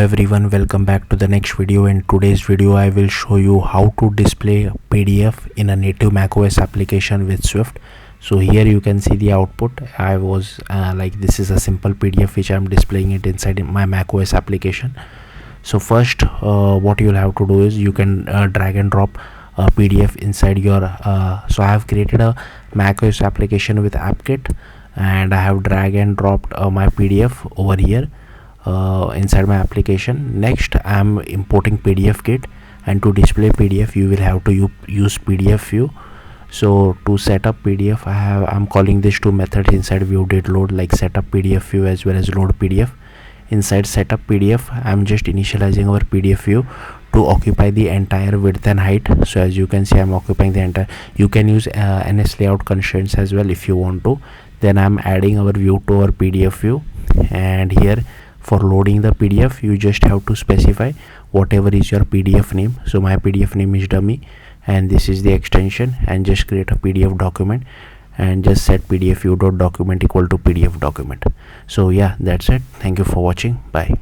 Everyone, welcome back to the next video. In today's video I will show you how to display PDF in a native macOS application with Swift. So here you can see the output. I was this is a simple PDF which I'm displaying it inside my macOS application. So first what you'll have to do is you can drag and drop a PDF inside your so I have created a macOS application with AppKit, and I have drag and dropped my PDF over here inside my application. Next I'm importing PDFKit, and to display PDF you will have to use PDFView. So to set up PDF, I'm calling these two methods inside view.load, like setup PDFView as well as load PDF. Inside setup PDF I'm just initializing our PDFView to occupy the entire width and height. So as you can see, I'm occupying the entire. You can use NS layout constraints as well if you want to. Then I'm adding our view to our PDFView, and here for loading the PDF you just have to specify whatever is your PDF name. So my PDF name is dummy, and this is the extension, and just create a PDF document and just set pdfview.document equal to PDF document. So yeah, that's it. Thank you for watching. Bye.